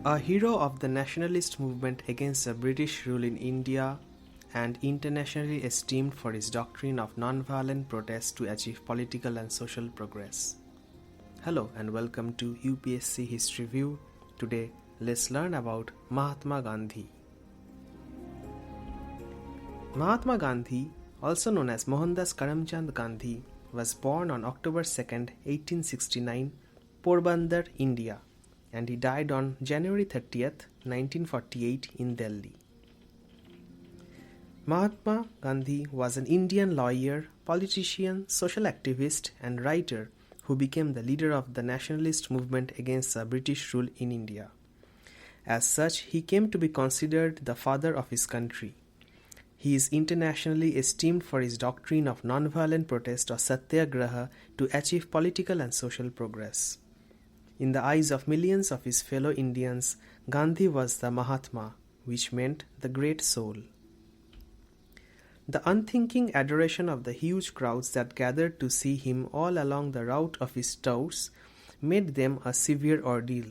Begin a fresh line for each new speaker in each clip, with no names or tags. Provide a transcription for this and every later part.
A hero of the nationalist movement against the British rule in India and internationally esteemed for his doctrine of nonviolent protest to achieve political and social progress. Hello and welcome to UPSC History View. Today, let's learn about Mahatma Gandhi. Mahatma Gandhi, also known as Mohandas Karamchand Gandhi, was born on October 2, 1869, Porbandar, India, and he died on January 30, 1948 in Delhi. Mahatma Gandhi was an Indian lawyer, politician, social activist, and writer who became the leader of the nationalist movement against the British rule in India. As such, he came to be considered the father of his country. He is internationally esteemed for his doctrine of nonviolent protest or satyagraha to achieve political and social progress. In the eyes of millions of his fellow Indians, Gandhi was the Mahātmā, which meant the great soul. The unthinking adoration of the huge crowds that gathered to see him all along the route of his tours made them a severe ordeal.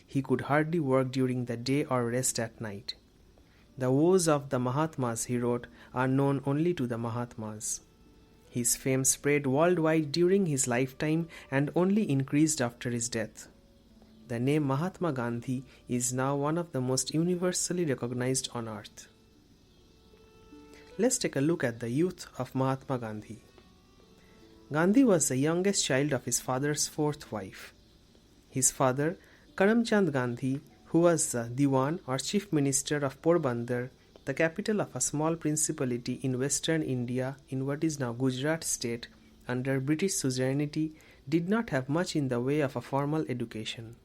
He could hardly work during the day or rest at night. The woes of the Mahātmās, he wrote, are known only to the Mahātmās. His fame spread worldwide during his lifetime and only increased after his death. The name Mahatma Gandhi is now one of the most universally recognized on earth. Let's take a look at the youth of Mahatma Gandhi. Gandhi was the youngest child of his father's fourth wife. His father, Karamchand Gandhi, who was the Diwan or Chief Minister of Porbandar, the capital of a small principality in western India in what is now Gujarat state under British suzerainty, did not have much in the way of a formal education.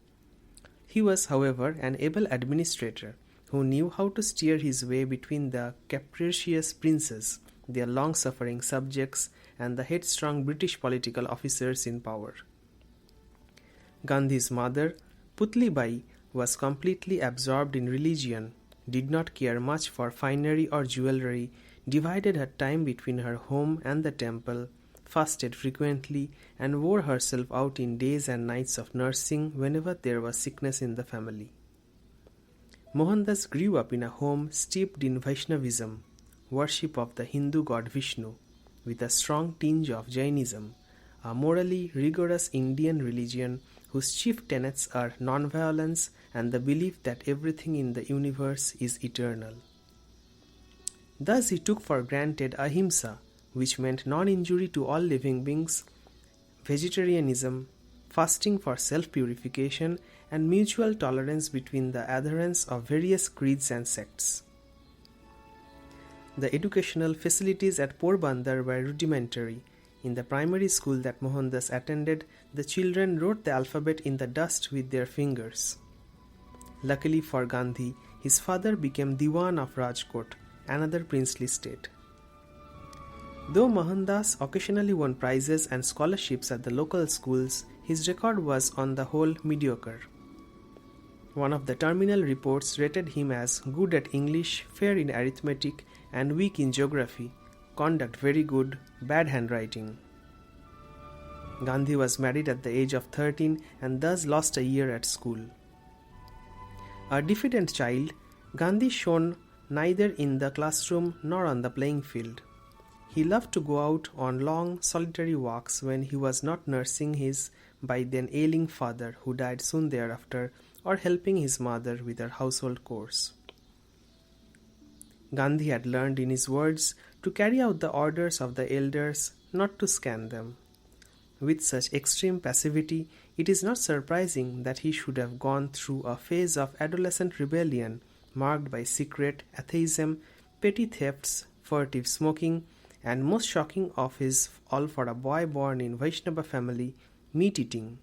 He was, however, an able administrator who knew how to steer his way between the capricious princes, their long-suffering subjects, and the headstrong British political officers in power. Gandhi's mother, Putli Bai, was completely absorbed in religion, did not care much for finery or jewelry, divided her time between her home and the temple, fasted frequently, and wore herself out in days and nights of nursing whenever there was sickness in the family. Mohandas grew up in a home steeped in Vaishnavism, worship of the Hindu god Vishnu, with a strong tinge of Jainism, a morally rigorous Indian religion whose chief tenets are nonviolence and the belief that everything in the universe is eternal. Thus he took for granted ahimsa, which meant non-injury to all living beings, vegetarianism, fasting for self-purification, and mutual tolerance between the adherents of various creeds and sects. The educational facilities at Porbandar were rudimentary. In the primary school that Mohandas attended, the children wrote the alphabet in the dust with their fingers. Luckily for Gandhi, his father became Diwan of Rajkot, another princely state. Though Mohandas occasionally won prizes and scholarships at the local schools, his record was on the whole mediocre. One of the terminal reports rated him as good at English, fair in arithmetic, and weak in geography, conduct very good, bad handwriting. Gandhi was married at the age of 13 and thus lost a year at school. A diffident child, Gandhi shone neither in the classroom nor on the playing field. He loved to go out on long, solitary walks when he was not nursing his by then ailing father, who died soon thereafter, or helping his mother with her household chores. Gandhi had learned in his words to carry out the orders of the elders, not to scan them. With such extreme passivity, it is not surprising that he should have gone through a phase of adolescent rebellion marked by secret atheism, petty thefts, furtive smoking, and most shocking of his all for a boy born in Vaishnava family, meat-eating.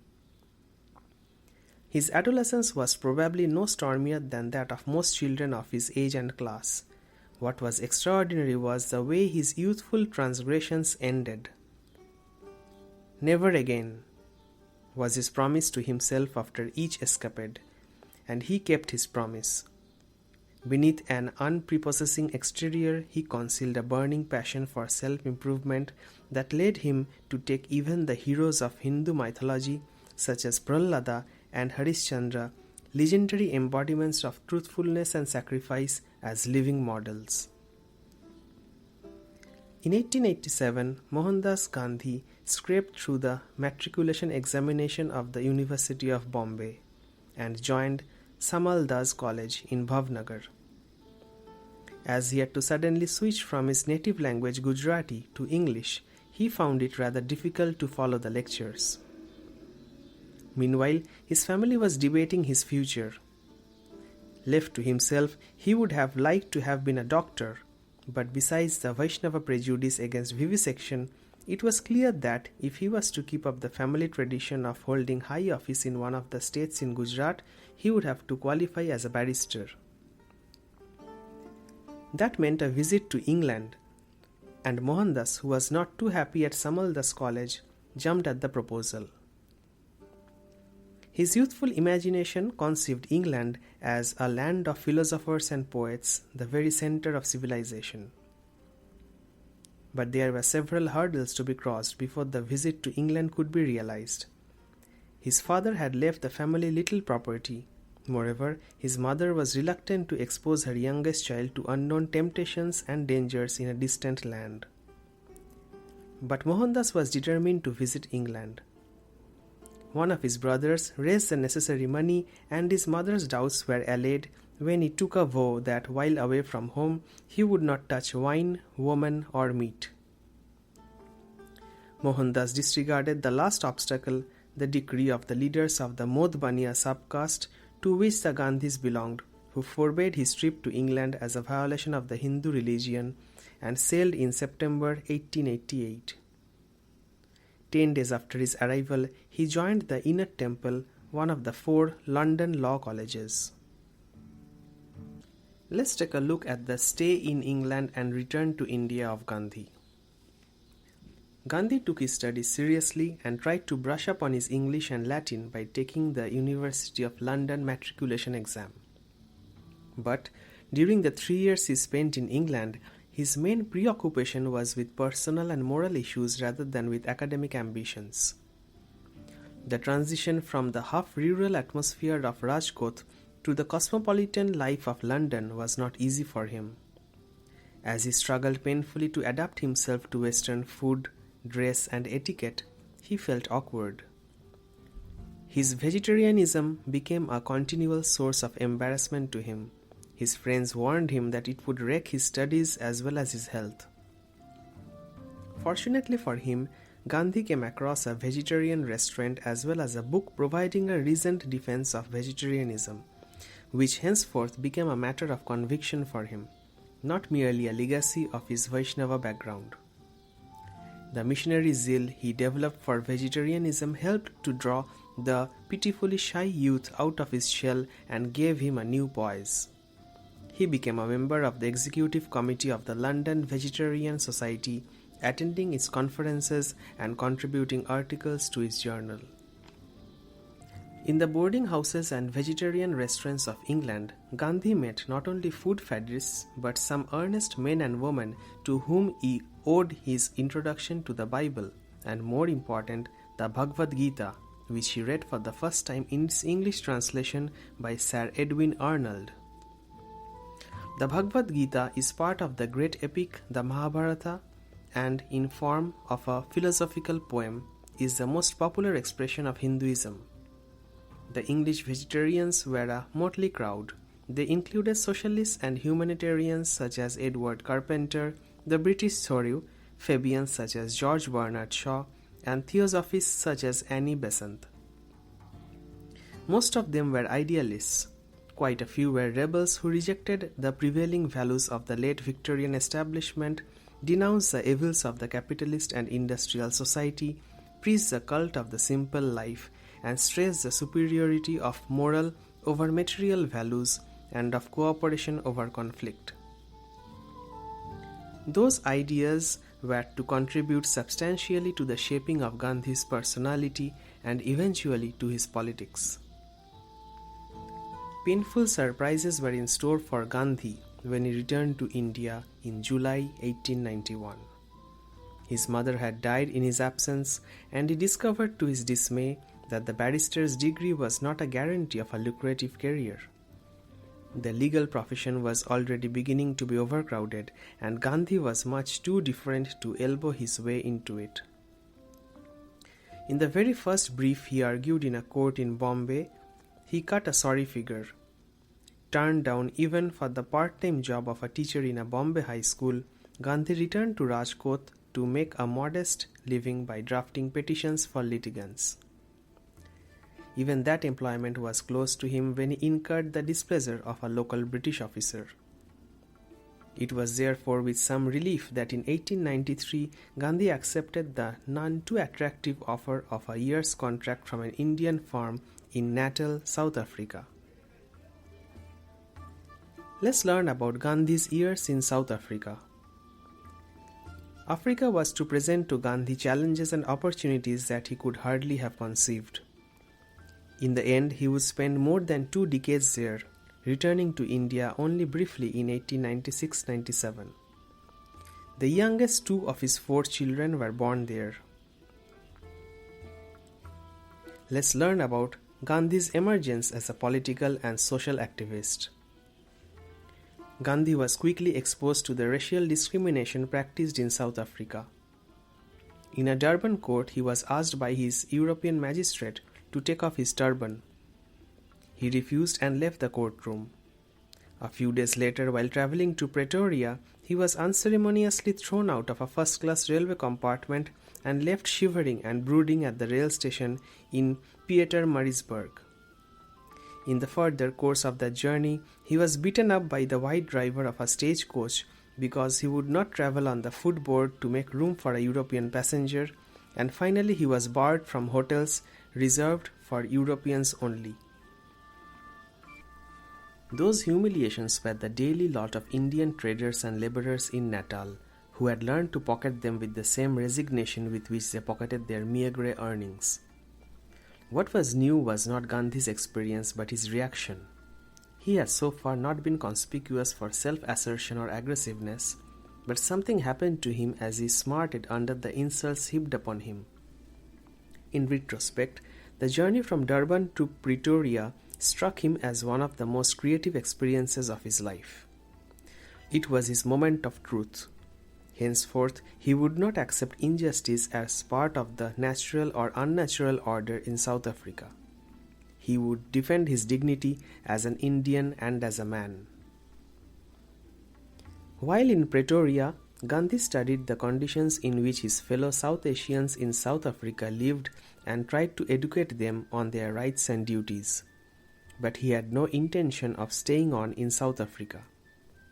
His adolescence was probably no stormier than that of most children of his age and class. What was extraordinary was the way his youthful transgressions ended. Never again was his promise to himself after each escapade, and he kept his promise. Beneath an unprepossessing exterior, he concealed a burning passion for self-improvement that led him to take even the heroes of Hindu mythology, such as Prahlada and Harishchandra, legendary embodiments of truthfulness and sacrifice as living models. In 1887, Mohandas Gandhi scraped through the matriculation examination of the University of Bombay and joined Samal Das College in Bhavnagar. As he had to suddenly switch from his native language Gujarati to English, he found it rather difficult to follow the lectures. Meanwhile, his family was debating his future. Left to himself, he would have liked to have been a doctor, but besides the Vaishnava prejudice against vivisection, it was clear that if he was to keep up the family tradition of holding high office in one of the states in Gujarat, he would have to qualify as a barrister. That meant a visit to England, and Mohandas, who was not too happy at Samal Das College, jumped at the proposal. His youthful imagination conceived England as a land of philosophers and poets, the very center of civilization. But there were several hurdles to be crossed before the visit to England could be realized. His father had left the family little property. Moreover, his mother was reluctant to expose her youngest child to unknown temptations and dangers in a distant land. But Mohandas was determined to visit England. One of his brothers raised the necessary money, and his mother's doubts were allayed when he took a vow that while away from home he would not touch wine, woman, or meat. Mohandas disregarded the last obstacle, the decree of the leaders of the Modhbaniya subcaste to which the Gandhis belonged, who forbade his trip to England as a violation of the Hindu religion, and sailed in September 1888. 10 days after his arrival, he joined the Inner Temple, one of the 4 London law colleges. Let's take a look at the stay in England and return to India of Gandhi. Gandhi took his studies seriously and tried to brush up on his English and Latin by taking the University of London matriculation exam. But during the 3 years he spent in England, his main preoccupation was with personal and moral issues rather than with academic ambitions. The transition from the half-rural atmosphere of Rajkot to the cosmopolitan life of London was not easy for him. As he struggled painfully to adapt himself to Western food, dress, and etiquette, he felt awkward. His vegetarianism became a continual source of embarrassment to him. His friends warned him that it would wreck his studies as well as his health. Fortunately for him, Gandhi came across a vegetarian restaurant as well as a book providing a reasoned defense of vegetarianism, which henceforth became a matter of conviction for him, not merely a legacy of his Vaishnava background. The missionary zeal he developed for vegetarianism helped to draw the pitifully shy youth out of his shell and gave him a new poise. He became a member of the executive committee of the London Vegetarian Society, attending its conferences and contributing articles to its journal. In the boarding houses and vegetarian restaurants of England, Gandhi met not only food faddists but some earnest men and women to whom he owed his introduction to the Bible and, more important, the Bhagavad-Gita, which he read for the first time in its English translation by Sir Edwin Arnold. The Bhagavad-Gita is part of the great epic, the Mahabharata, and in form of a philosophical poem, is the most popular expression of Hinduism. The English vegetarians were a motley crowd. They included socialists and humanitarians such as Edward Carpenter, the British Thoreau, Fabians such as George Bernard Shaw, and theosophists such as Annie Besant. Most of them were idealists. Quite a few were rebels who rejected the prevailing values of the late Victorian establishment, denounced the evils of the capitalist and industrial society, preached the cult of the simple life, and stressed the superiority of moral over material values and of cooperation over conflict. Those ideas were to contribute substantially to the shaping of Gandhi's personality and eventually to his politics. Painful surprises were in store for Gandhi when he returned to India in July 1891. His mother had died in his absence, and he discovered to his dismay that the barrister's degree was not a guarantee of a lucrative career. The legal profession was already beginning to be overcrowded, and Gandhi was much too different to elbow his way into it. In the very first brief he argued in a court in Bombay, he cut a sorry figure. Turned down even for the part-time job of a teacher in a Bombay high school, Gandhi returned to Rajkot to make a modest living by drafting petitions for litigants. Even that employment was close to him when he incurred the displeasure of a local British officer. It was therefore with some relief that in 1893 Gandhi accepted the none too attractive offer of a year's contract from an Indian firm in Natal, South Africa. Let's learn about Gandhi's years in South Africa. Africa was to present to Gandhi challenges and opportunities that he could hardly have conceived. In the end, he would spend more than 2 decades there, returning to India only briefly in 1896-97. The youngest 2 of his 4 children were born there. Let's learn about Gandhi's emergence as a political and social activist. Gandhi was quickly exposed to the racial discrimination practiced in South Africa. In a Durban court, he was asked by his European magistrate to take off his turban. He refused and left the courtroom. A few days later, while traveling to Pretoria, he was unceremoniously thrown out of a first-class railway compartment and left shivering and brooding at the rail station in Pietermaritzburg. In the further course of that journey, he was beaten up by the white driver of a stagecoach because he would not travel on the footboard to make room for a European passenger, and finally he was barred from hotels reserved for Europeans only. Those humiliations were the daily lot of Indian traders and labourers in Natal, who had learned to pocket them with the same resignation with which they pocketed their meagre earnings. What was new was not Gandhi's experience but his reaction. He had so far not been conspicuous for self-assertion or aggressiveness, but something happened to him as he smarted under the insults heaped upon him. In retrospect, the journey from Durban to Pretoria struck him as one of the most creative experiences of his life. It was his moment of truth. Henceforth, he would not accept injustice as part of the natural or unnatural order in South Africa. He would defend his dignity as an Indian and as a man. While in Pretoria, Gandhi studied the conditions in which his fellow South Asians in South Africa lived and tried to educate them on their rights and duties. But he had no intention of staying on in South Africa.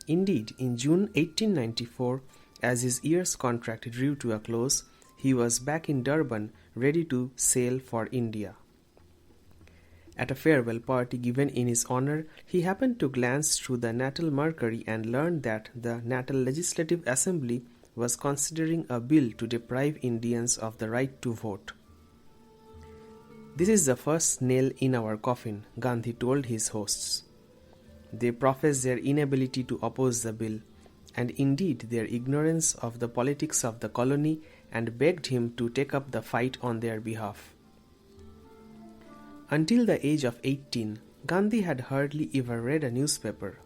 Indeed, in June 1894, as his year's contract drew to a close, he was back in Durban, ready to sail for India. At a farewell party given in his honour, he happened to glance through the Natal Mercury and learned that the Natal Legislative Assembly was considering a bill to deprive Indians of the right to vote. "This is the first nail in our coffin," Gandhi told his hosts. They professed their inability to oppose the bill, and indeed their ignorance of the politics of the colony, and begged him to take up the fight on their behalf. Until the age of 18, Gandhi had hardly ever read a newspaper.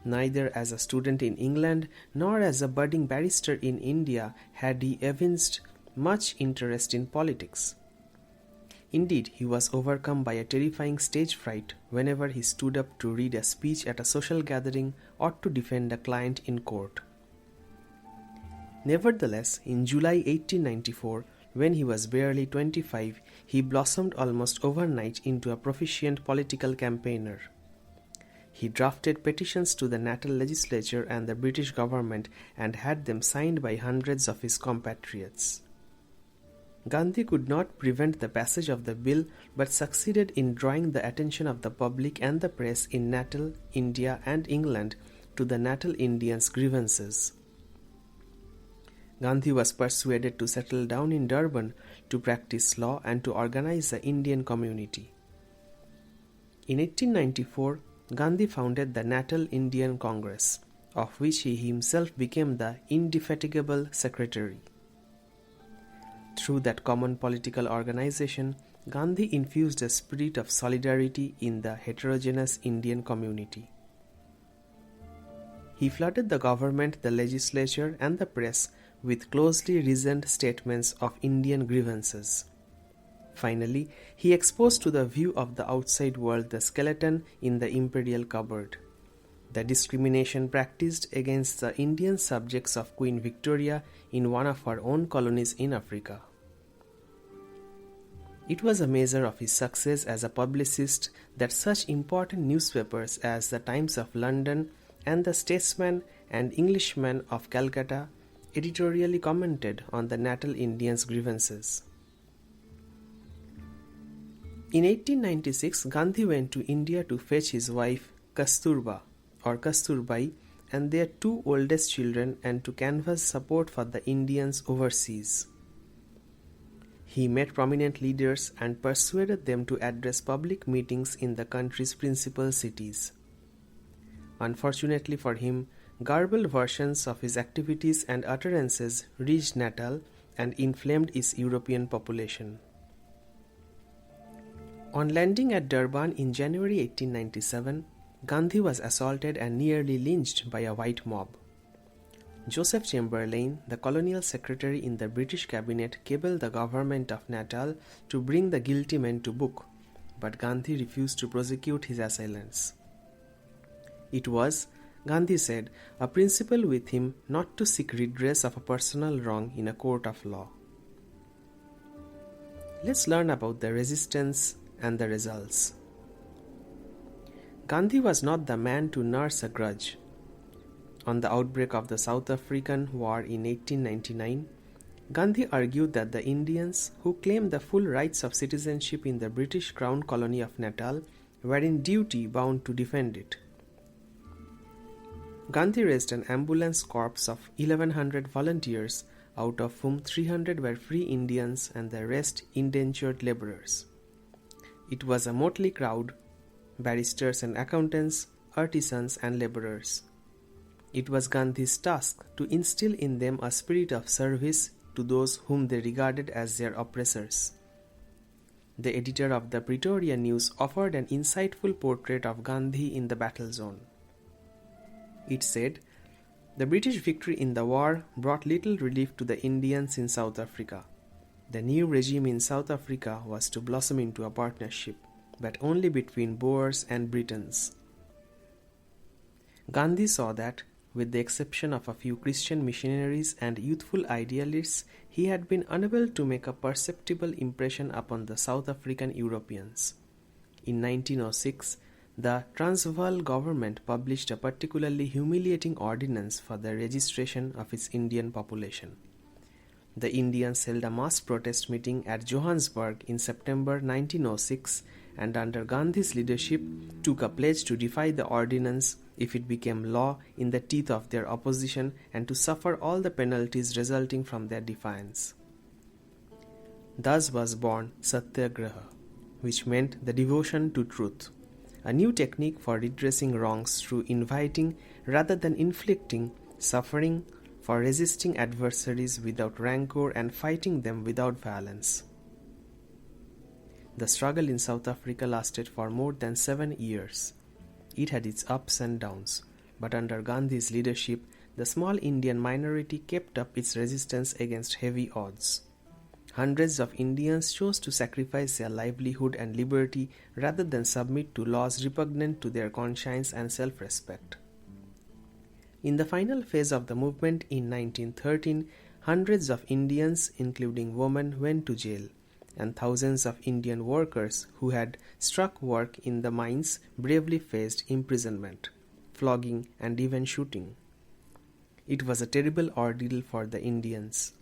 Neither as a student in England nor as a budding barrister in India had he evinced much interest in politics. Indeed, he was overcome by a terrifying stage fright whenever he stood up to read a speech at a social gathering or to defend a client in court. Nevertheless, in July 1894, when he was barely 25, he blossomed almost overnight into a proficient political campaigner. He drafted petitions to the Natal legislature and the British government and had them signed by hundreds of his compatriots. Gandhi could not prevent the passage of the bill, but succeeded in drawing the attention of the public and the press in Natal, India and England to the Natal Indians' grievances. Gandhi was persuaded to settle down in Durban to practice law and to organize the Indian community. In 1894, Gandhi founded the Natal Indian Congress, of which he himself became the indefatigable secretary. Through that common political organization, Gandhi infused a spirit of solidarity in the heterogeneous Indian community. He flooded the government, the legislature, and the press with closely reasoned statements of Indian grievances. Finally, he exposed to the view of the outside world the skeleton in the imperial cupboard, the discrimination practiced against the Indian subjects of Queen Victoria in one of her own colonies in Africa. It was a measure of his success as a publicist that such important newspapers as the Times of London and the Statesman and Englishman of Calcutta editorially commented on the natal Indians' grievances. In 1896, Gandhi went to India to fetch his wife Kasturba or Kasturbai and their two oldest children and to canvass support for the Indians overseas. He met prominent leaders and persuaded them to address public meetings in the country's principal cities. Unfortunately for him, garbled versions of his activities and utterances reached Natal and inflamed its European population. On landing at Durban in January 1897, Gandhi was assaulted and nearly lynched by a white mob. Joseph Chamberlain, the colonial secretary in the British cabinet, cabled the government of Natal to bring the guilty men to book, but Gandhi refused to prosecute his assailants. It was, Gandhi said, a principle with him not to seek redress of a personal wrong in a court of law. Let's learn about the resistance and the results. Gandhi was not the man to nurse a grudge. On the outbreak of the South African War in 1899, Gandhi argued that the Indians who claimed the full rights of citizenship in the British Crown colony of Natal were in duty bound to defend it. Gandhi raised an ambulance corps of 1,100 volunteers, out of whom 300 were free Indians and the rest indentured laborers. It was a motley crowd, barristers and accountants, artisans and laborers. It was Gandhi's task to instill in them a spirit of service to those whom they regarded as their oppressors. The editor of the Pretoria News offered an insightful portrait of Gandhi in the battle zone. It said, "The British victory in the war brought little relief to the Indians in South Africa. The new regime in South Africa was to blossom into a partnership, but only between Boers and Britons." Gandhi saw that, with the exception of a few Christian missionaries and youthful idealists, he had been unable to make a perceptible impression upon the South African Europeans. In 1906, the Transvaal government published a particularly humiliating ordinance for the registration of its Indian population. The Indians held a mass protest meeting at Johannesburg in September 1906 and under Gandhi's leadership took a pledge to defy the ordinance if it became law in the teeth of their opposition and to suffer all the penalties resulting from their defiance. Thus was born Satyagraha, which meant the devotion to truth, a new technique for redressing wrongs through inviting rather than inflicting suffering, for resisting adversaries without rancor and fighting them without violence. The struggle in South Africa lasted for more than 7 years. It had its ups and downs, but under Gandhi's leadership, the small Indian minority kept up its resistance against heavy odds. Hundreds of Indians chose to sacrifice their livelihood and liberty rather than submit to laws repugnant to their conscience and self-respect. In the final phase of the movement in 1913, hundreds of Indians, including women, went to jail, and thousands of Indian workers who had struck work in the mines bravely faced imprisonment, flogging, and even shooting. It was a terrible ordeal for the Indians,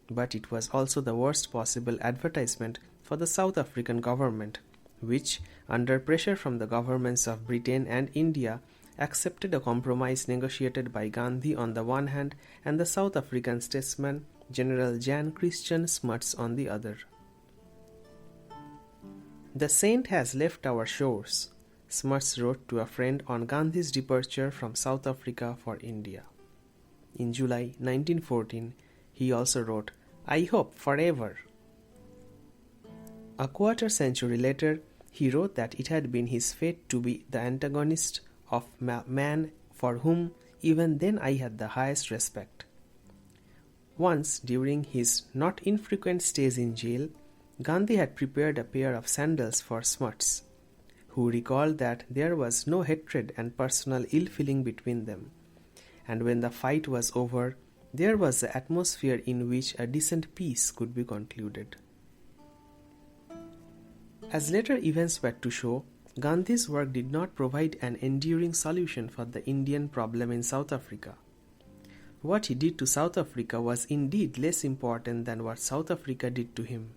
but it was also the worst possible advertisement for the South African government, which, under pressure from the governments of Britain and India, accepted a compromise negotiated by Gandhi on the one hand and the South African statesman General Jan Christian Smuts on the other. "The saint has left our shores," Smuts wrote to a friend on Gandhi's departure from South Africa for India. In July 1914, he also wrote, "I hope forever." A quarter century later, he wrote that it had been his fate to be the antagonist of man for whom even then I had the highest respect. Once, during his not infrequent stays in jail, Gandhi had prepared a pair of sandals for Smuts, who recalled that there was no hatred and personal ill-feeling between them, and when the fight was over, there was the atmosphere in which a decent peace could be concluded. As later events were to show, Gandhi's work did not provide an enduring solution for the Indian problem in South Africa. What he did to South Africa was indeed less important than what South Africa did to him.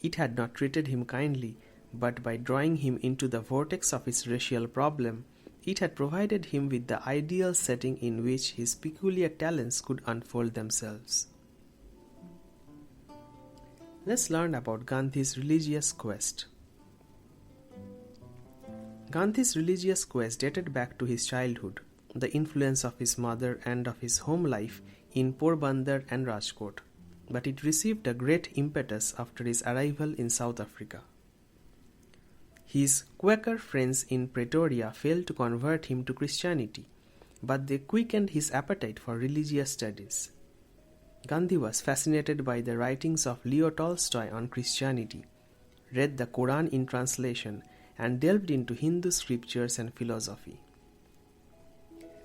It had not treated him kindly, but by drawing him into the vortex of its racial problem, it had provided him with the ideal setting in which his peculiar talents could unfold themselves. Let's learn about Gandhi's religious quest. Gandhi's religious quest dated back to his childhood, the influence of his mother and of his home life in Porbandar and Rajkot, but it received a great impetus after his arrival in South Africa. His Quaker friends in Pretoria failed to convert him to Christianity, but they quickened his appetite for religious studies. Gandhi was fascinated by the writings of Leo Tolstoy on Christianity, read the Quran in translation, and delved into Hindu scriptures and philosophy.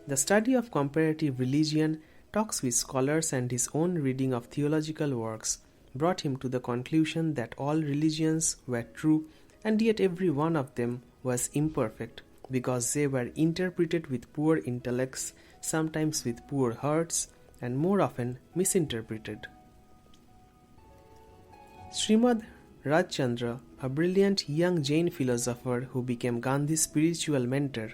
The study of comparative religion, talks with scholars, and his own reading of theological works brought him to the conclusion that all religions were true, and yet every one of them was imperfect because they were interpreted with poor intellects, sometimes with poor hearts, and more often misinterpreted. Srimad Rajchandra, a brilliant young Jain philosopher who became Gandhi's spiritual mentor,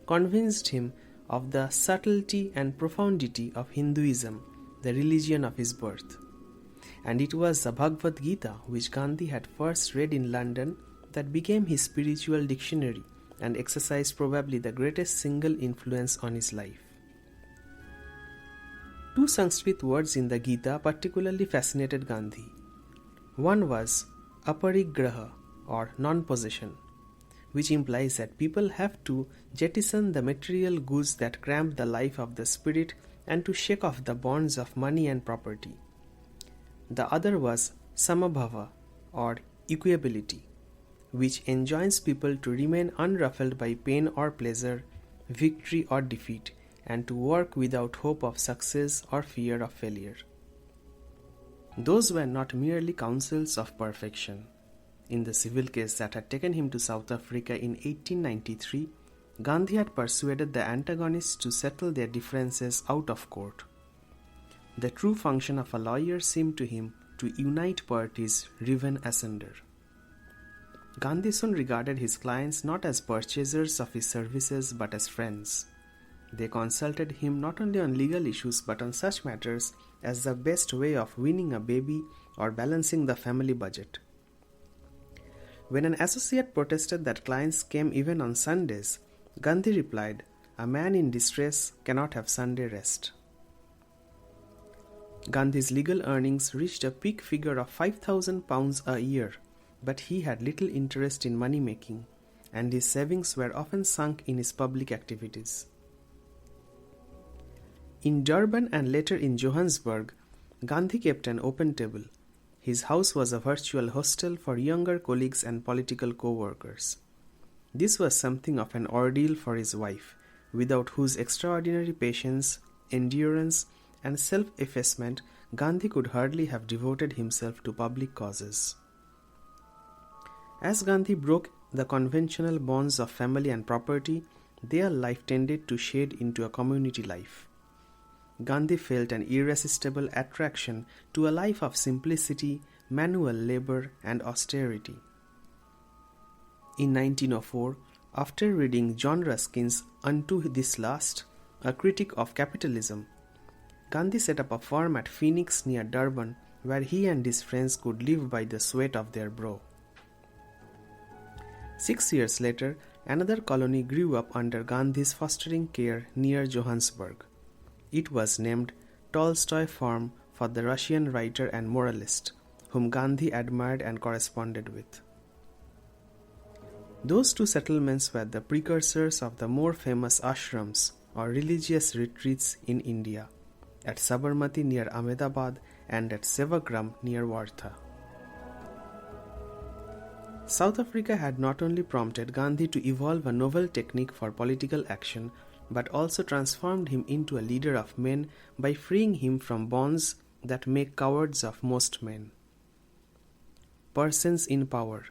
convinced him of the subtlety and profundity of Hinduism, the religion of his birth. And it was the Bhagavad-Gita, which Gandhi had first read in London, that became his spiritual dictionary and exercised probably the greatest single influence on his life. Two Sanskrit words in the Gita particularly fascinated Gandhi. One was aparigraha, or non-possession, which implies that people have to jettison the material goods that cramp the life of the spirit and to shake off the bonds of money and property. The other was samabhava, or equability, which enjoins people to remain unruffled by pain or pleasure, victory or defeat, and to work without hope of success or fear of failure. Those were not merely counsels of perfection. In the civil case that had taken him to South Africa in 1893, Gandhi had persuaded the antagonists to settle their differences out of court. The true function of a lawyer seemed to him to unite parties riven asunder. Gandhi soon regarded his clients not as purchasers of his services but as friends. They consulted him not only on legal issues but on such matters as the best way of winning a baby or balancing the family budget. When an associate protested that clients came even on Sundays, Gandhi replied, "A man in distress cannot have Sunday rest." Gandhi's legal earnings reached a peak figure of £5,000 a year, but he had little interest in money making, and his savings were often sunk in his public activities. In Durban and later in Johannesburg, Gandhi kept an open table. His house was a virtual hostel for younger colleagues and political co-workers. This was something of an ordeal for his wife, without whose extraordinary patience, endurance, and self-effacement Gandhi could hardly have devoted himself to public causes. As Gandhi broke the conventional bonds of family and property, their life tended to shade into a community life. Gandhi felt an irresistible attraction to a life of simplicity, manual labor, and austerity. In 1904, after reading John Ruskin's Unto This Last, a critique of capitalism, Gandhi set up a farm at Phoenix near Durban where he and his friends could live by the sweat of their brow. 6 years later, another colony grew up under Gandhi's fostering care near Johannesburg. It was named Tolstoy Farm for the Russian writer and moralist, whom Gandhi admired and corresponded with. Those two settlements were the precursors of the more famous ashrams or religious retreats in India, at Sabarmati near Ahmedabad and at Sevagram near Wardha. South Africa had not only prompted Gandhi to evolve a novel technique for political action, but also transformed him into a leader of men by freeing him from bonds that make cowards of most men. Persons in power.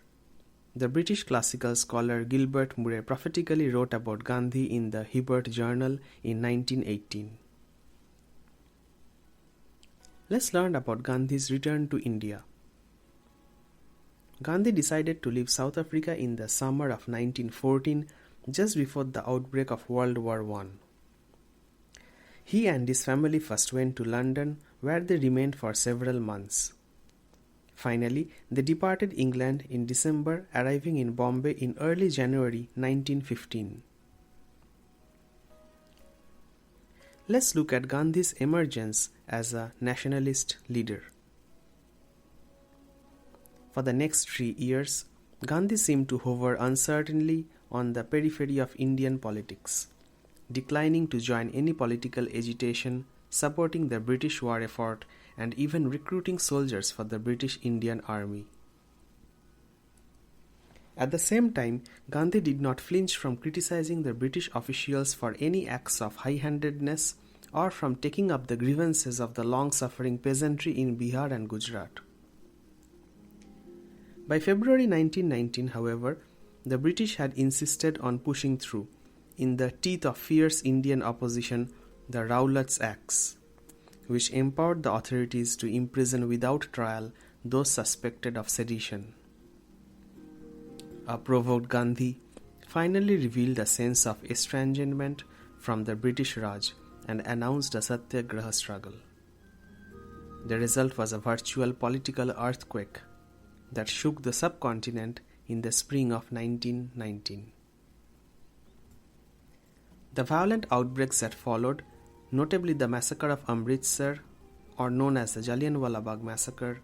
The British classical scholar Gilbert Murray prophetically wrote about Gandhi in the Hibbert Journal in 1918. Let's learn about Gandhi's return to India. Gandhi decided to leave South Africa in the summer of 1914, just before the outbreak of World War I. He and his family first went to London, where they remained for several months. Finally, they departed England in December, arriving in Bombay in early January 1915. Let's look at Gandhi's emergence as a nationalist leader. For the next 3 years, Gandhi seemed to hover uncertainly on the periphery of Indian politics, declining to join any political agitation, supporting the British war effort, and even recruiting soldiers for the British Indian Army. At the same time, Gandhi did not flinch from criticizing the British officials for any acts of high-handedness or from taking up the grievances of the long-suffering peasantry in Bihar and Gujarat. By February 1919, however, the British had insisted on pushing through, in the teeth of fierce Indian opposition, the Rowlatt's Acts, which empowered the authorities to imprison without trial those suspected of sedition. A provoked Gandhi finally revealed a sense of estrangement from the British Raj and announced a Satyagraha struggle. The result was a virtual political earthquake that shook the subcontinent in the spring of 1919. The violent outbreaks that followed, notably the massacre of Amritsar, or known as the Jalyan Walabug massacre,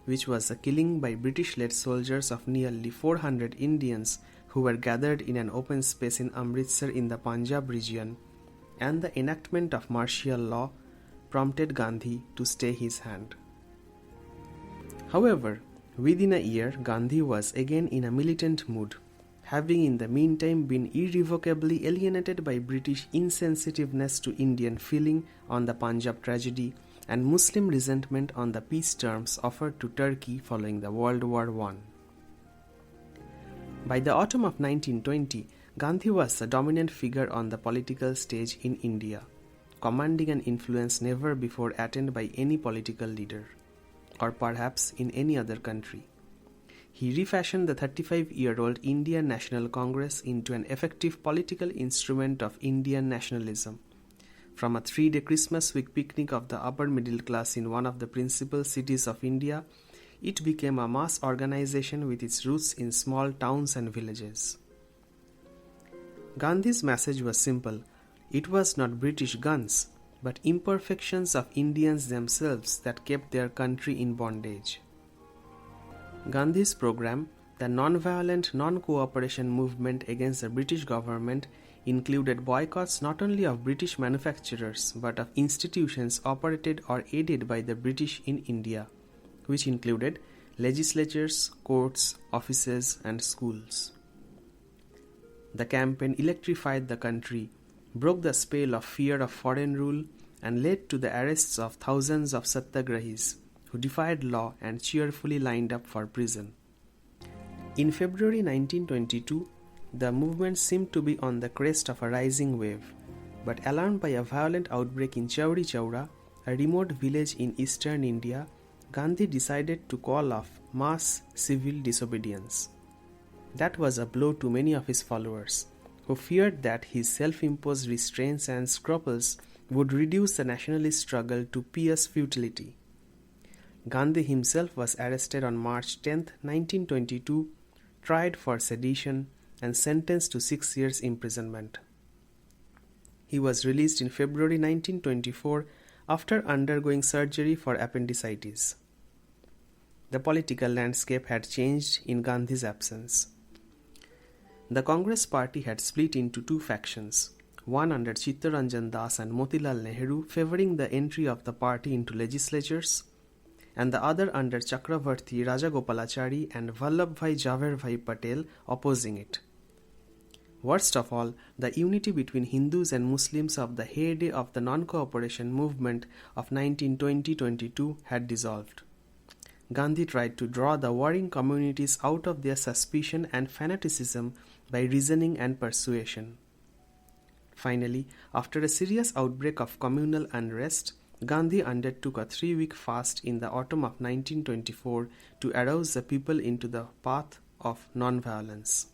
which was a killing by British-led soldiers of nearly 400 Indians who were gathered in an open space in Amritsar in the Punjab region, and the enactment of martial law, prompted Gandhi to stay his hand. However, within a year, Gandhi was again in a militant mood, having in the meantime been irrevocably alienated by British insensitiveness to Indian feeling on the Punjab tragedy and Muslim resentment on the peace terms offered to Turkey following the World War I. By the autumn of 1920, Gandhi was a dominant figure on the political stage in India, commanding an influence never before attained by any political leader, or perhaps in any other country. He refashioned the 35-year-old Indian National Congress into an effective political instrument of Indian nationalism. From a 3-day Christmas week picnic of the upper middle class in one of the principal cities of India, it became a mass organization with its roots in small towns and villages. Gandhi's message was simple. It was not British guns, but imperfections of Indians themselves that kept their country in bondage. Gandhi's program, the non-violent non-cooperation movement against the British government, included boycotts not only of British manufacturers but of institutions operated or aided by the British in India, which included legislatures, courts, offices, and schools. The campaign electrified the country, broke the spell of fear of foreign rule, and led to the arrests of thousands of satyagrahis who defied law and cheerfully lined up for prison. In February 1922, the movement seemed to be on the crest of a rising wave, but alarmed by a violent outbreak in Chauri Chaura, a remote village in eastern India, Gandhi decided to call off mass civil disobedience. That was a blow to many of his followers, who feared that his self-imposed restraints and scruples would reduce the nationalist struggle to pious futility. Gandhi himself was arrested on March 10, 1922, tried for sedition, and sentenced to 6 years imprisonment. He was released in February 1924 after undergoing surgery for appendicitis. the political landscape had changed in Gandhi's absence. The Congress party had split into two factions, one under Chittaranjan Das and Motilal Nehru favoring the entry of the party into legislatures, and the other under Chakravarti Rajagopalachari and Vallabhbhai Javerbhai Patel opposing it. Worst of all, the unity between Hindus and Muslims of the heyday of the non-cooperation movement of 1920-22 had dissolved. Gandhi tried to draw the warring communities out of their suspicion and fanaticism by reasoning and persuasion. Finally, after a serious outbreak of communal unrest, Gandhi undertook a 3-week fast in the autumn of 1924 to arouse the people into the path of non-violence.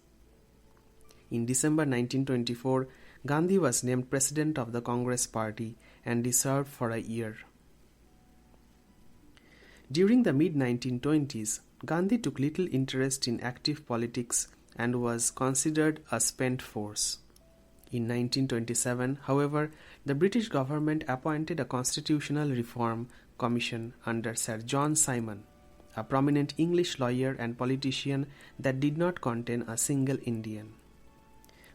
In December 1924, Gandhi was named president of the Congress party and he served for a year. During the mid-1920s, Gandhi took little interest in active politics and was considered a spent force. In 1927, however, the British government appointed a constitutional reform commission under Sir John Simon, a prominent English lawyer and politician that did not contain a single Indian.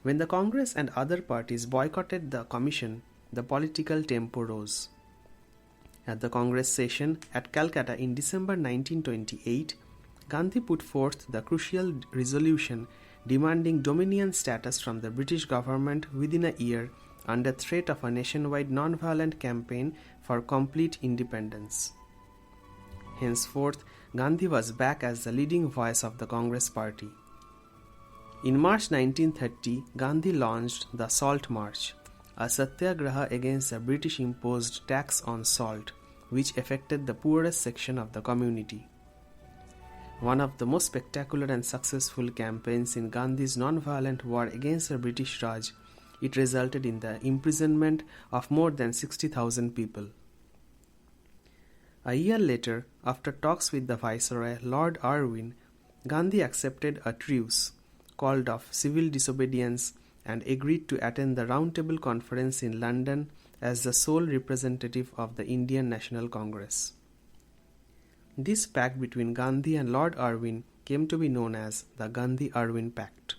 When the Congress and other parties boycotted the commission, the political tempo rose. At the Congress session at Calcutta in December 1928, Gandhi put forth the crucial resolution demanding dominion status from the British government within a year under threat of a nationwide non-violent campaign for complete independence. Henceforth, Gandhi was back as the leading voice of the Congress party. In March 1930, Gandhi launched the Salt Marsh, a satyagraha against the British-imposed tax on salt, which affected the poorest section of the community. One of the most spectacular and successful campaigns in Gandhi's non-violent war against the British Raj, it resulted in the imprisonment of more than 60,000 people. A year later, after talks with the Viceroy, Lord Irwin, Gandhi accepted a truce, called off civil disobedience, and agreed to attend the Round Table Conference in London as the sole representative of the Indian National Congress. This pact between Gandhi and Lord Irwin came to be known as the Gandhi-Irwin Pact.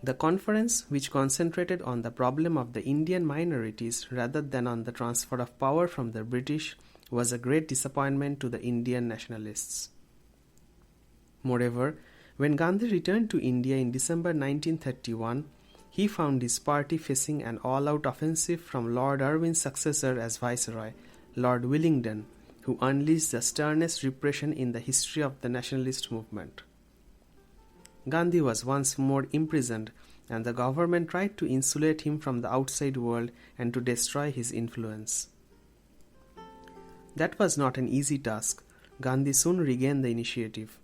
The conference, which concentrated on the problem of the Indian minorities rather than on the transfer of power from the British, was a great disappointment to the Indian nationalists. Moreover, when Gandhi returned to India in December 1931, he found his party facing an all-out offensive from Lord Irwin's successor as Viceroy, Lord Willingdon, who unleashed the sternest repression in the history of the nationalist movement. Gandhi was once more imprisoned, and the government tried to insulate him from the outside world and to destroy his influence. That was not an easy task. Gandhi soon regained the initiative.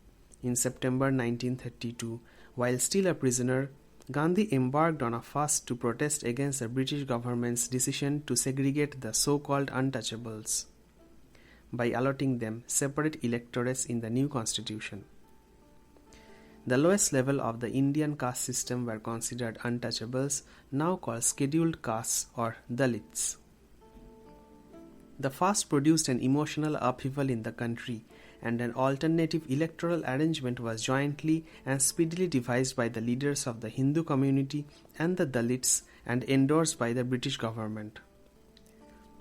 In September 1932, while still a prisoner, Gandhi embarked on a fast to protest against the British government's decision to segregate the so-called untouchables by allotting them separate electorates in the new constitution. The lowest level of the Indian caste system were considered untouchables, now called scheduled castes or Dalits. The fast produced an emotional upheaval in the country, and an alternative electoral arrangement was jointly and speedily devised by the leaders of the Hindu community and the Dalits and endorsed by the British government.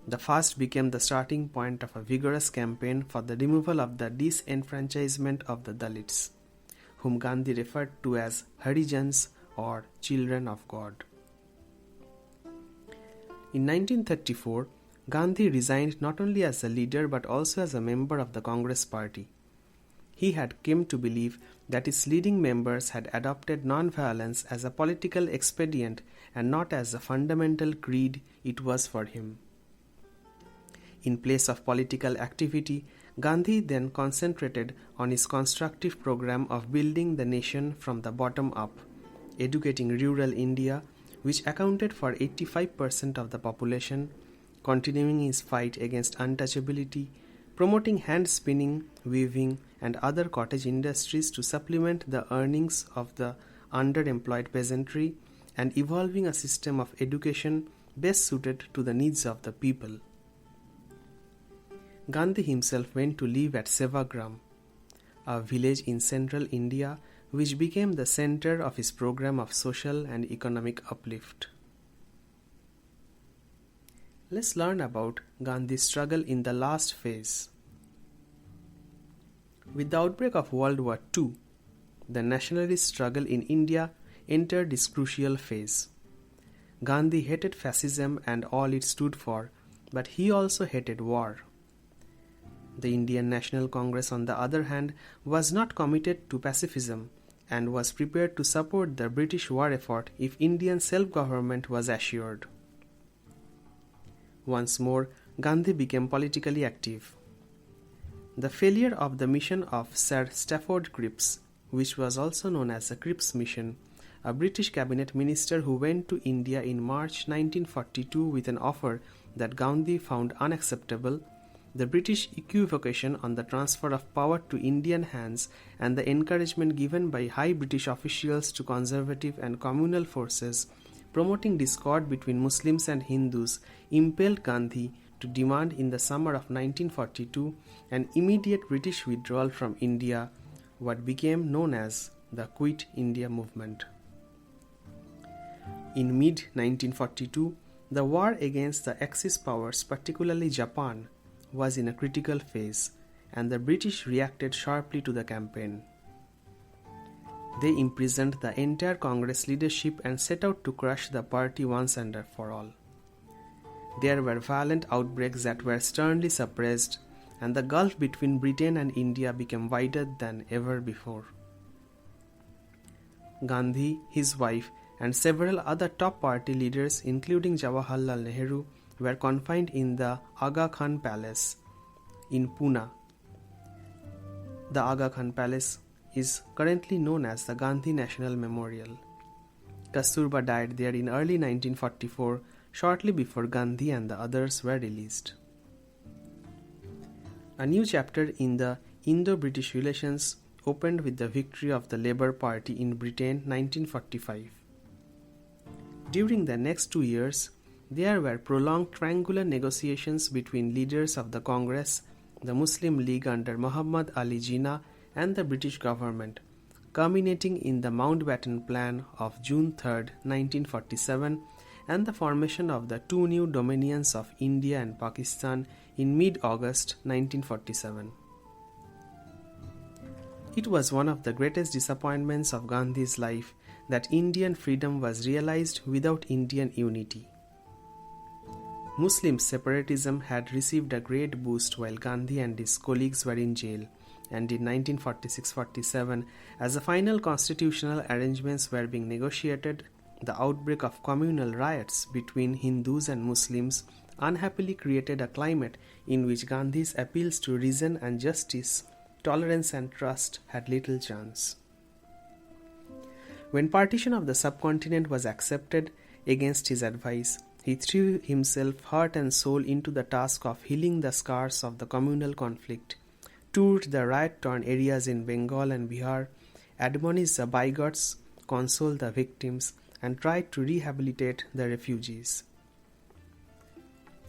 The fast became the starting point of a vigorous campaign for the removal of the disenfranchisement of the Dalits, whom Gandhi referred to as Harijans or Children of God. In 1934, Gandhi resigned not only as a leader but also as a member of the Congress party. He had come to believe that its leading members had adopted non-violence as a political expedient and not as the fundamental creed it was for him. In place of political activity, Gandhi then concentrated on his constructive program of building the nation from the bottom up, educating rural India, which accounted for 85% of the population, continuing his fight against untouchability, promoting hand spinning, weaving, and other cottage industries to supplement the earnings of the underemployed peasantry, and evolving a system of education best suited to the needs of the people. Gandhi himself went to live at Sevagram, a village in central India which became the center of his program of social and economic uplift. Let's learn about Gandhi's struggle in the last phase. With the outbreak of World War II, the nationalist struggle in India entered this crucial phase. Gandhi hated fascism and all it stood for, but he also hated war. The Indian National Congress, on the other hand, was not committed to pacifism and was prepared to support the British war effort if Indian self-government was assured. Once more, Gandhi became politically active. The failure of the mission of Sir Stafford Cripps, which was also known as the Cripps Mission, a British cabinet minister who went to India in March 1942 with an offer that Gandhi found unacceptable, the British equivocation on the transfer of power to Indian hands, and the encouragement given by high British officials to conservative and communal forces promoting discord between Muslims and Hindus impelled Gandhi to demand in the summer of 1942 an immediate British withdrawal from India, what became known as the Quit India movement. In mid-1942, the war against the Axis powers, particularly Japan, was in a critical phase, and the British reacted sharply to the campaign. They imprisoned the entire Congress leadership and set out to crush the party once and for all. There were violent outbreaks that were sternly suppressed, and the gulf between Britain and India became wider than ever before. Gandhi, his wife, and several other top party leaders, including Jawaharlal Nehru, were confined in the Aga Khan Palace in Pune. The Aga Khan Palace is currently known as the Gandhi National Memorial. Kasturba died there in early 1944, shortly before Gandhi and the others were released. A new chapter in the Indo-British relations opened with the victory of the Labour Party in Britain 1945. During the next 2 years, there were prolonged triangular negotiations between leaders of the Congress, the Muslim League under Muhammad Ali Jinnah, and the British government, culminating in the Mountbatten Plan of June 3, 1947, and the formation of the two new dominions of India and Pakistan in mid-August 1947. It was one of the greatest disappointments of Gandhi's life that Indian freedom was realized without Indian unity. Muslim separatism had received a great boost while Gandhi and his colleagues were in jail, and in 1946-47, as the final constitutional arrangements were being negotiated, the outbreak of communal riots between Hindus and Muslims unhappily created a climate in which Gandhi's appeals to reason and justice, tolerance and trust had little chance. When partition of the subcontinent was accepted against his advice, he threw himself heart and soul into the task of healing the scars of the communal conflict, toured the riot-torn areas in Bengal and Bihar, admonished the bigots, consoled the victims, and tried to rehabilitate the refugees.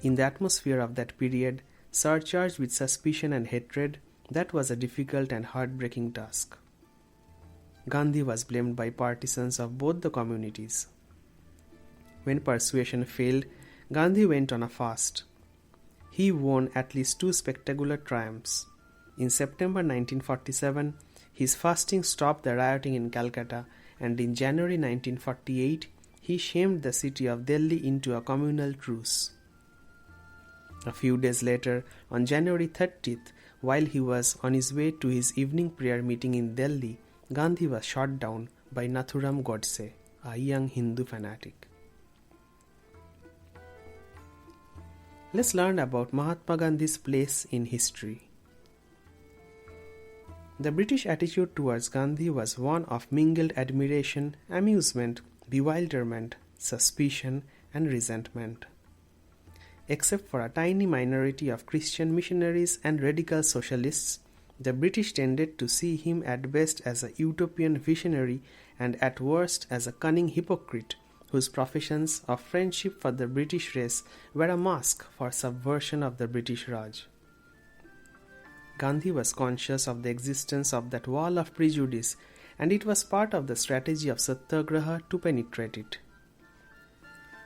In the atmosphere of that period, surcharged with suspicion and hatred, that was a difficult and heartbreaking task. Gandhi was blamed by partisans of both the communities. When persuasion failed, Gandhi went on a fast. He won at least 2 spectacular triumphs. In September 1947, his fasting stopped the rioting in Calcutta, and in January 1948, he shamed the city of Delhi into a communal truce. A few days later, on January 30th, while he was on his way to his evening prayer meeting in Delhi, Gandhi was shot down by Nathuram Godse, a young Hindu fanatic. Let's learn about Mahatma Gandhi's place in history. The British attitude towards Gandhi was one of mingled admiration, amusement, bewilderment, suspicion, and resentment. Except for a tiny minority of Christian missionaries and radical socialists, the British tended to see him at best as a utopian visionary and at worst as a cunning hypocrite whose professions of friendship for the British race were a mask for subversion of the British Raj. Gandhi was conscious of the existence of that wall of prejudice, and it was part of the strategy of Satyagraha to penetrate it.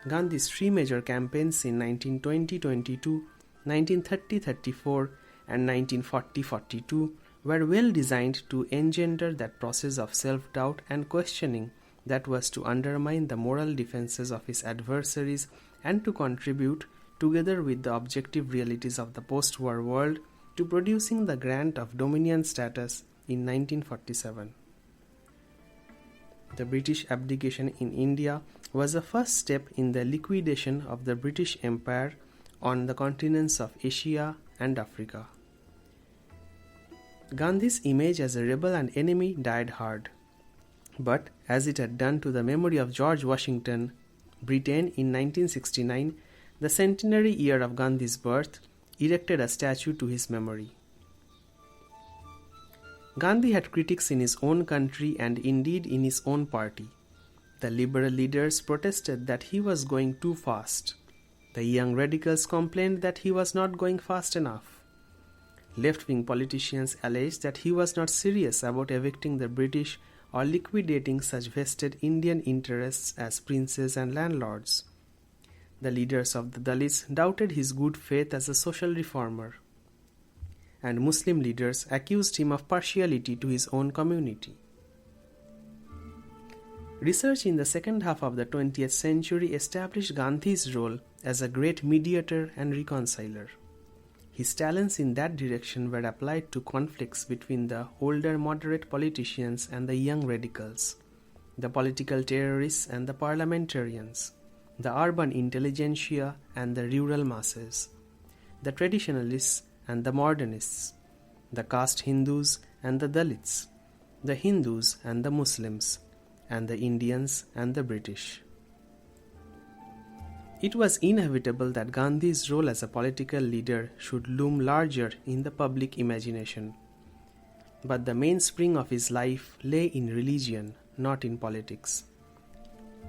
Gandhi's three major campaigns in 1920-22, 1930-34 and 1940-42 were well designed to engender that process of self-doubt and questioning that was to undermine the moral defenses of his adversaries and to contribute, together with the objective realities of the post-war world, to producing the grant of dominion status in 1947. The British abdication in India was a first step in the liquidation of the British Empire on the continents of Asia and Africa. Gandhi's image as a rebel and enemy died hard. But, as it had done to the memory of George Washington, Britain in 1969, the centenary year of Gandhi's birth, erected a statue to his memory. Gandhi had critics in his own country and indeed in his own party. The liberal leaders protested that he was going too fast. The young radicals complained that he was not going fast enough. Left-wing politicians alleged that he was not serious about evicting the British or liquidating such vested Indian interests as princes and landlords. The leaders of the Dalits doubted his good faith as a social reformer, and Muslim leaders accused him of partiality to his own community. Research in the second half of the 20th century established Gandhi's role as a great mediator and reconciler. His talents in that direction were applied to conflicts between the older moderate politicians and the young radicals, the political terrorists and the parliamentarians, the urban intelligentsia and the rural masses, the traditionalists and the modernists, the caste Hindus and the Dalits, the Hindus and the Muslims, and the Indians and the British. It was inevitable that Gandhi's role as a political leader should loom larger in the public imagination. But the mainspring of his life lay in religion, not in politics.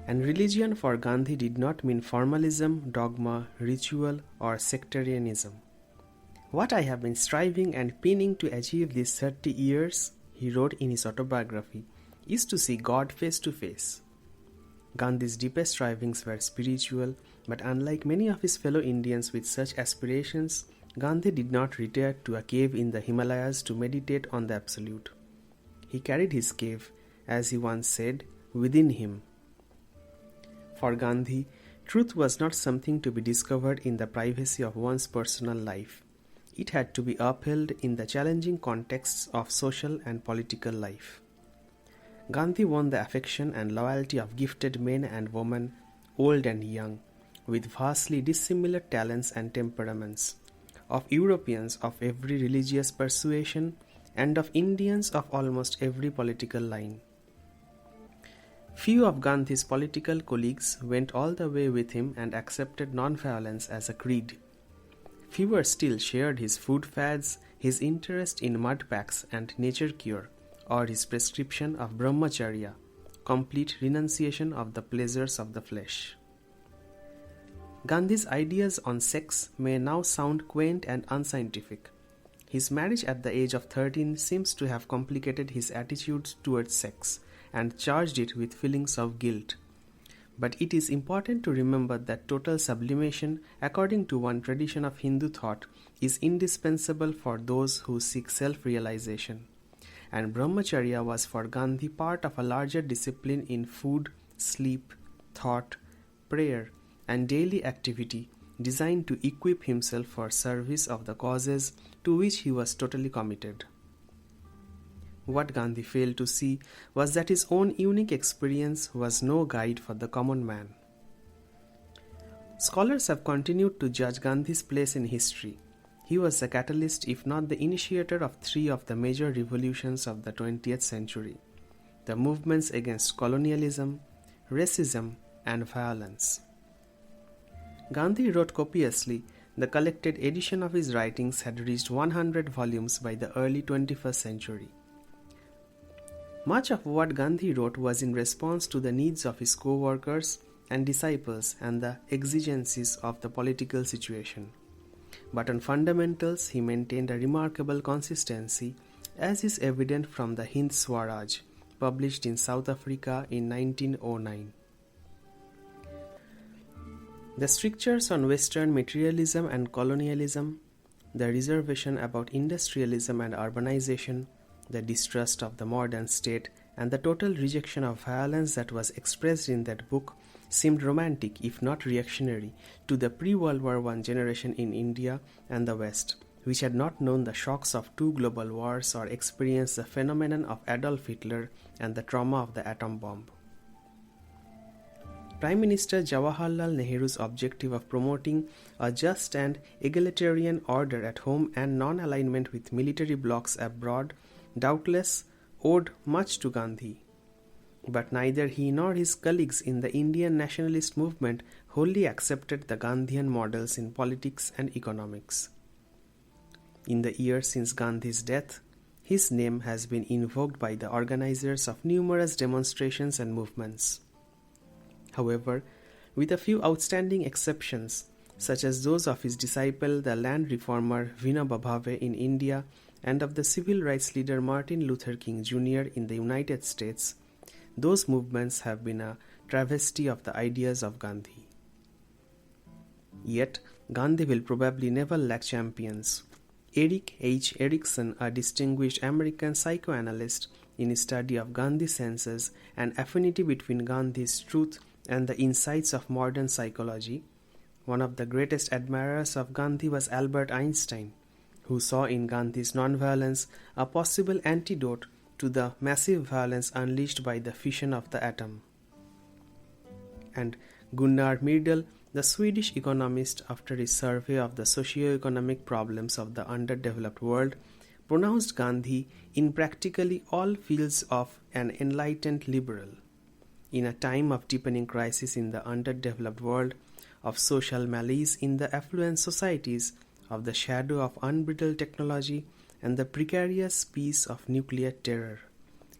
And religion for Gandhi did not mean formalism, dogma, ritual, or sectarianism. "What I have been striving and pinning to achieve these 30 years," he wrote in his autobiography, "is to see God face to face." Gandhi's deepest strivings were spiritual, but unlike many of his fellow Indians with such aspirations, Gandhi did not retire to a cave in the Himalayas to meditate on the Absolute. He carried his cave, as he once said, within him. For Gandhi, truth was not something to be discovered in the privacy of one's personal life. It had to be upheld in the challenging contexts of social and political life. Gandhi won the affection and loyalty of gifted men and women, old and young, with vastly dissimilar talents and temperaments, of Europeans of every religious persuasion, and of Indians of almost every political line. Few of Gandhi's political colleagues went all the way with him and accepted non-violence as a creed. Fewer still shared his food fads, his interest in mud packs and nature cure, or his prescription of brahmacharya, complete renunciation of the pleasures of the flesh. Gandhi's ideas on sex may now sound quaint and unscientific. His marriage at the age of 13 seems to have complicated his attitudes towards sex and charged it with feelings of guilt. But it is important to remember that total sublimation, according to one tradition of Hindu thought, is indispensable for those who seek self-realization. And brahmacharya was for Gandhi part of a larger discipline in food, sleep, thought, prayer, and daily activity designed to equip himself for service of the causes to which he was totally committed. What Gandhi failed to see was that his own unique experience was no guide for the common man. Scholars have continued to judge Gandhi's place in history. He was the catalyst, if not the initiator, of three of the major revolutions of the 20th century: the movements against colonialism, racism, and violence. Gandhi wrote copiously. The collected edition of his writings had reached 100 volumes by the early 21st century. Much of what Gandhi wrote was in response to the needs of his co-workers and disciples and the exigencies of the political situation. but on fundamentals he maintained a remarkable consistency, as is evident from the Hind Swaraj, published in South Africa in 1909. The strictures on Western materialism and colonialism, the reservation about industrialism and urbanization, the distrust of the modern state, and the total rejection of violence that was expressed in that book seemed romantic, if not reactionary, to the pre-World War I generation in India and the West, which had not known the shocks of two global wars or experienced the phenomenon of Adolf Hitler and the trauma of the atom bomb. Prime Minister Jawaharlal Nehru's objective of promoting a just and egalitarian order at home and non-alignment with military blocs abroad doubtless owed much to Gandhi. But neither he nor his colleagues in the Indian nationalist movement wholly accepted the Gandhian models in politics and economics. In the years since Gandhi's death, his name has been invoked by the organizers of numerous demonstrations and movements. However, with a few outstanding exceptions, such as those of his disciple the land reformer Vinoba Bhave in India and of the civil rights leader Martin Luther King Jr. in the United States, those movements have been a travesty of the ideas of Gandhi. Yet, Gandhi will probably never lack champions. Eric H. Erikson, a distinguished American psychoanalyst, in his study of Gandhi's senses and affinity between Gandhi's truth and the insights of modern psychology, one of the greatest admirers of Gandhi was Albert Einstein, who saw in Gandhi's nonviolence a possible antidote to the massive violence unleashed by the fission of the atom. And Gunnar Myrdal, the Swedish economist, after his survey of the socio-economic problems of the underdeveloped world, pronounced Gandhi in practically all fields of an enlightened liberal. In a time of deepening crisis in the underdeveloped world, of social malaise in the affluent societies, of the shadow of unbridled technology, and the precarious peace of nuclear terror,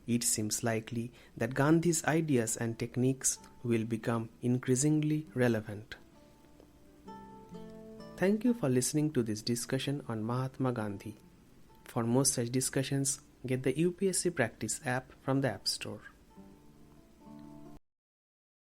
it seems likely that Gandhi's ideas and techniques will become increasingly relevant. Thank you for listening to this discussion on Mahatma Gandhi. For more such discussions, get the UPSC Practice app from the App Store.